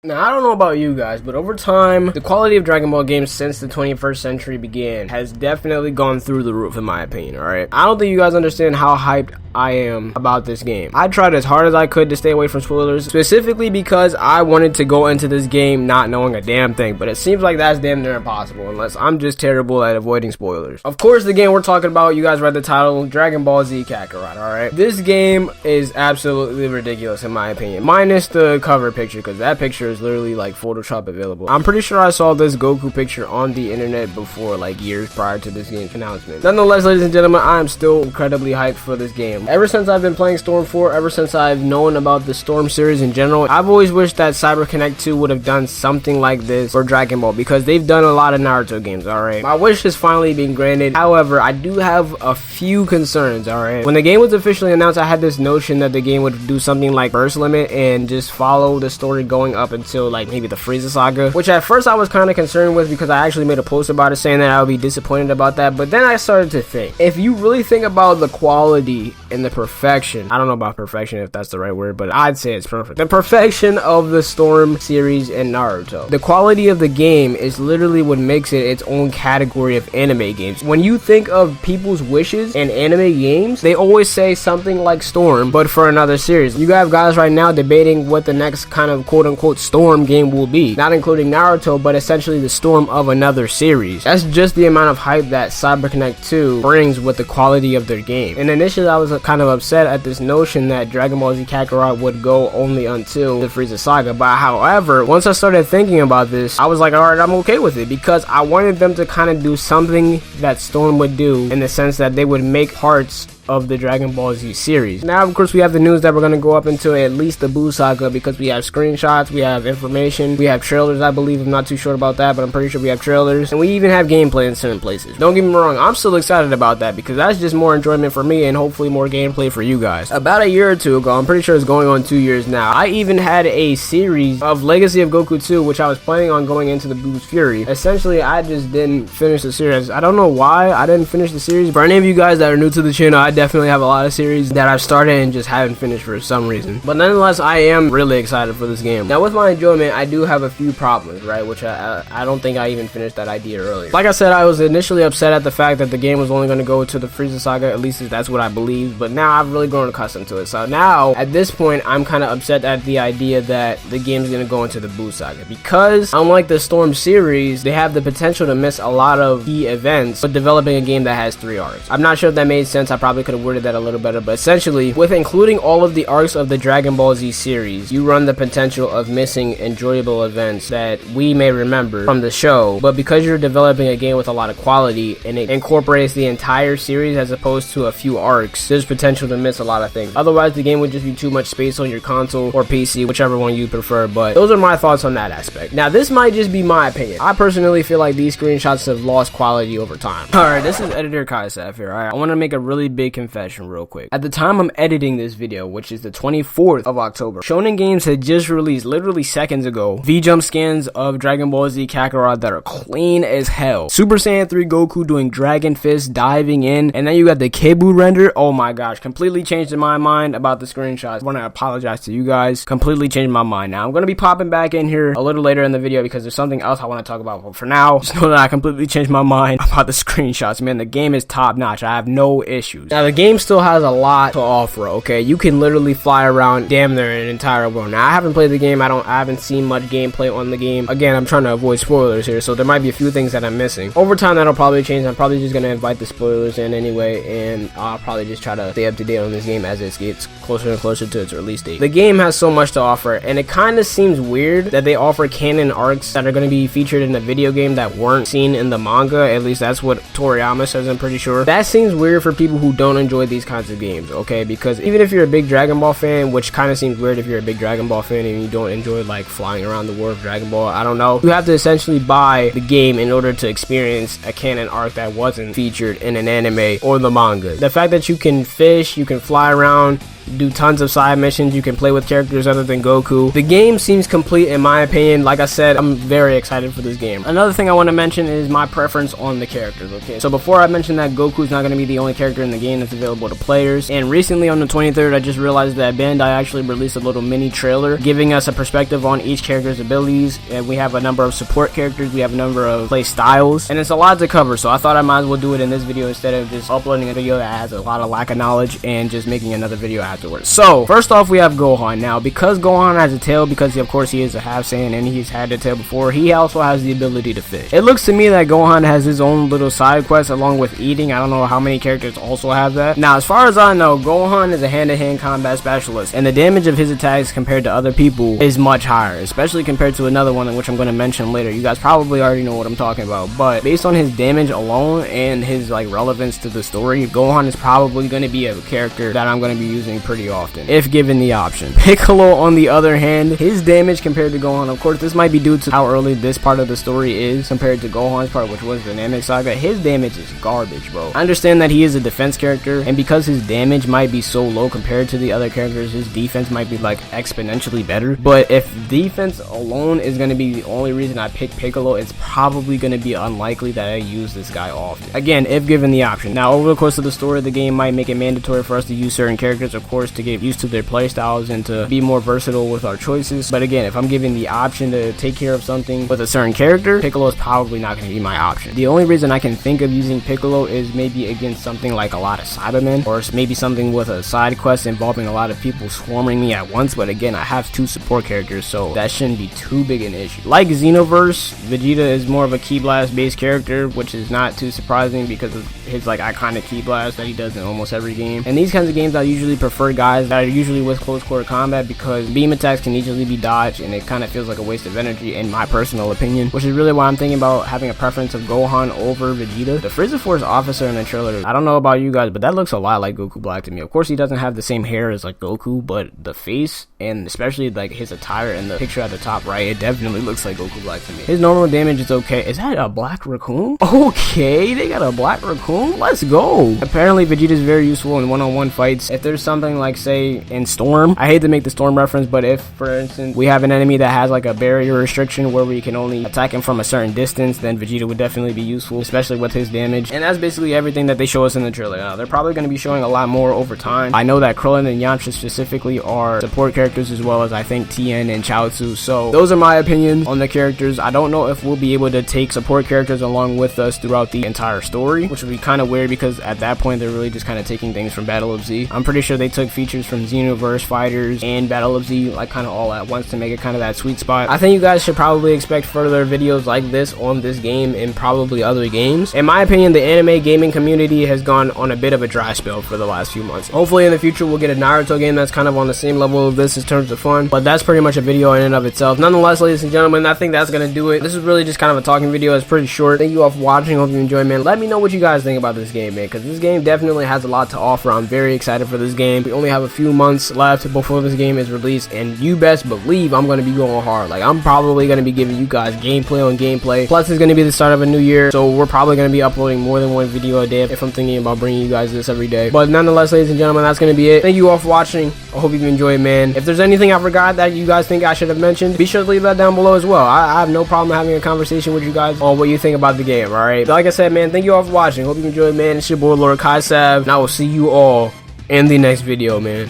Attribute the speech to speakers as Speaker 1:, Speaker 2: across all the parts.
Speaker 1: Now, I don't know about you guys, but over time, the quality of Dragon Ball games since the 21st century began has definitely gone through the roof, in my opinion, alright? I don't think you guys understand how hyped I am about this game. I tried as hard as I could to stay away from spoilers, specifically because I wanted to go into this game not knowing a damn thing, but it seems like that's damn near impossible, unless I'm just terrible at avoiding spoilers. Of course, the game we're talking about, you guys read the title, Dragon Ball Z Kakarot, alright? This game is absolutely ridiculous, in my opinion, minus the cover picture, because that picture is literally like Photoshop available. I'm pretty sure I saw this Goku picture on the internet before, like years prior to this game's announcement. Nonetheless, ladies and gentlemen, I am still incredibly hyped for this game. Ever since I've been playing Storm 4, ever since I've known about the Storm series in general, I've always wished that Cyber Connect 2 would have done something like this for Dragon Ball, because they've done a lot of Naruto games, alright? My wish has finally been granted. However, I do have a few concerns, alright? When the game was officially announced, I had this notion that the game would do something like Burst Limit and just follow the story going up until like maybe the Frieza saga, which at first I was kind of concerned with because I actually made a post about it saying that I would be disappointed about that. But then I started to think, if you really think about the quality and the perfection, I don't know about perfection if that's the right word, but I'd say it's perfect. The perfection of the Storm series and Naruto, the quality of the game is literally what makes it its own category of anime games. When you think of people's wishes in anime games, they always say something like Storm, but for another series. You have guys right now debating what the next kind of quote-unquote Storm game will be, not including Naruto, but essentially the Storm of another series. That's just the amount of hype that Cyber Connect 2 brings with the quality of their game. And initially I was kind of upset at this notion that Dragon Ball Z Kakarot would go only until the Frieza saga, but however, once I started thinking about this, I was like, alright, I'm okay with it, because I wanted them to kind of do something that Storm would do, in the sense that they would make parts of the Dragon Ball Z series. Now, of course, we have the news that we're going to go up until at least the Buu saga, because we have screenshots, we have information, we have trailers, I believe. I'm not too sure about that, but I'm pretty sure we have trailers, and we even have gameplay in certain places. Don't get me wrong, I'm still excited about that, because that's just more enjoyment for me and hopefully more gameplay for you guys. About a year or two ago, I'm pretty sure it's going on 2 years now, I even had a series of Legacy of Goku 2, which I was planning on going into the Buu's Fury. Essentially, I just didn't finish the series. I don't know why I didn't finish the series. For any of you guys that are new to the channel, I definitely have a lot of series that I've started and just haven't finished for some reason. But nonetheless, I am really excited for this game. Now, with my enjoyment, I do have a few problems, right? Which I don't think I even finished that idea earlier. Like I said, I was initially upset at the fact that the game was only going to go to the Frieza saga, at least that's what I believed, but now I've really grown accustomed to it. So now, at this point, I'm kind of upset at the idea that the game's going to go into the Buu saga, because unlike the Storm series, they have the potential to miss a lot of key events, but developing a game that has 3 arcs. I'm not sure if that made sense. I probably could have worded that a little better, but essentially, with including all of the arcs of the Dragon Ball Z series, you run the potential of missing enjoyable events that we may remember from the show, but because you're developing a game with a lot of quality and it incorporates the entire series as opposed to a few arcs, there's potential to miss a lot of things. Otherwise, the game would just be too much space on your console or PC, whichever one you prefer, but those are my thoughts on that aspect. Now, this might just be my opinion. I personally feel like these screenshots have lost quality over time. Alright, this is editor KaiSav here, alright? I want to make a really big confession real quick. At the time I'm editing this video, which is the 24th of October, Shonen Games had just released, literally seconds ago, V-Jump scans of Dragon Ball Z Kakarot that are clean as hell. Super Saiyan 3 Goku doing Dragon Fist, diving in, and then you got the Kebu render. Oh my gosh, completely changed my mind about the screenshots. I want to apologize to you guys. Completely changed my mind. Now, I'm going to be popping back in here a little later in the video because there's something else I want to talk about, but for now, just know that I completely changed my mind about the screenshots. Man, the game is top notch. I have no issues. Now, the game still has a lot to offer, okay? You can literally fly around damn near an entire world. Now, I haven't played the game. I haven't seen much gameplay on the game. Again, I'm trying to avoid spoilers here, so there might be a few things that I'm missing. Over time, that'll probably change. I'm probably just gonna invite the spoilers in anyway, and I'll probably just try to stay up to date on this game as it gets closer and closer to its release date. The game has so much to offer, and it kind of seems weird that they offer canon arcs that are going to be featured in the video game that weren't seen in the manga. At least that's what Toriyama says, I'm pretty sure. That seems weird for people who don't enjoy these kinds of games, okay? Because even if you're a big Dragon Ball fan, which kind of seems weird if you're a big Dragon Ball fan and you don't enjoy like flying around the world of Dragon Ball, I don't know, you have to essentially buy the game in order to experience a canon arc that wasn't featured in an anime or the manga. The fact that you can fish, you can fly around, do tons of side missions. You can play with characters other than Goku. The game seems complete in my opinion. Like I said, I'm very excited for this game. Another thing I want to mention is my preference on the characters, okay? So before I mentioned that Goku's not going to be the only character in the game that's available to players, and recently on the 23rd, I just realized that Bandai actually released a little mini trailer giving us a perspective on each character's abilities, and we have a number of support characters, we have a number of play styles, and it's a lot to cover, so I thought I might as well do it in this video instead of just uploading a video that has a lot of lack of knowledge and just making another video afterwards. So first off, we have Gohan. Now, because Gohan has a tail, because of course he is a half Saiyan and he's had a tail before, he also has the ability to fish. It looks to me that Gohan has his own little side quest along with eating. I don't know how many characters also have that. Now, as far as I know, Gohan is a hand-to-hand combat specialist, and the damage of his attacks compared to other people is much higher, especially compared to another one which I'm going to mention later. You guys probably already know what I'm talking about, but based on his damage alone and his like relevance to the story, Gohan is probably going to be a character that I'm going to be using pretty often if given the option. Piccolo, on the other hand, his damage compared to Gohan, of course this might be due to how early this part of the story is compared to Gohan's part, which was the Namek Saga. His damage is garbage, bro. I understand that he is a defense character, and because his damage might be so low compared to the other characters, his defense might be like exponentially better. But if defense alone is going to be the only reason I pick Piccolo, it's probably going to be unlikely that I use this guy often. Again, if given the option. Now, over the course of the story, the game might make it mandatory for us to use certain characters, of course, to get used to their playstyles and to be more versatile with our choices. But again, if I'm given the option to take care of something with a certain character, Piccolo is probably not going to be my option. The only reason I can think of using Piccolo is maybe against something like a lot of Cybermen, or maybe something with a side quest involving a lot of people swarming me at once. But again, I have 2 support characters, so that shouldn't be too big an issue. Like Xenoverse, Vegeta is more of a Ki Blast based character, which is not too surprising because of his like iconic Ki Blast that he does in almost every game. And these kinds of games, I usually prefer guys that are usually with close quarter combat because beam attacks can easily be dodged and it kind of feels like a waste of energy in my personal opinion, which is really why I'm thinking about having a preference of Gohan over Vegeta. The Frieza Force officer in the trailer, I don't know about you guys, but that looks a lot like Goku Black to me. Of course, he doesn't have the same hair as like Goku, but the face and especially like his attire in the picture at the top right, it definitely looks like Goku Black to me. His normal damage is okay. Is that a black raccoon? Okay, they got a black raccoon. Let's go. Apparently, Vegeta is very useful in one-on-one fights. If there's something like, say, in Storm, I hate to make the Storm reference, but if, for instance, we have an enemy that has like a barrier restriction where we can only attack him from a certain distance, then Vegeta would definitely be useful, especially with his damage. And that's basically everything that they show us in the trailer. Now, they're probably going to be showing a lot more over time. I know that Krillin and Yamcha specifically are support characters, as well as I think Tien and Chaozu. So those are my opinions on the characters. I don't know if we'll be able to take support characters along with us throughout the entire story, which would be kind of weird because at that point they're really just kind of taking things from Battle of Z. I'm pretty sure they took features from Xenoverse, Fighters, and Battle of Z like kind of all at once to make it kind of that sweet spot. I think you guys should probably expect further videos like this on this game and probably other games. In my opinion, the anime gaming community has gone on a bit of a dry spell for the last few months. Hopefully in the future we'll get a Naruto game that's kind of on the same level of this in terms of fun, but that's pretty much a video in and of itself. Nonetheless, ladies and gentlemen, I think that's gonna do it. This is really just kind of a talking video. It's pretty short. Thank you all for watching. Hope you enjoyed, man. Let me know what you guys think about this game, man, because this game definitely has a lot to offer. I'm very excited for this game. We only have a few months left before this game is released, and you best believe I'm going to be going hard. Like, I'm probably going to be giving you guys gameplay on gameplay. Plus, it's going to be the start of a new year, so we're probably going to be uploading more than one video a day if I'm thinking about bringing you guys this every day. But nonetheless, ladies and gentlemen, that's going to be it. Thank you all for watching. I hope you enjoyed, man. If there's anything I forgot that you guys think I should have mentioned, be sure to leave that down below as well. I have no problem having a conversation with you guys on what you think about the game, alright? Like I said, man, thank you all for watching. Hope you enjoyed, man. It's your boy, LordKaiSav, and I will see you all in the next video, man.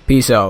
Speaker 1: Peace out.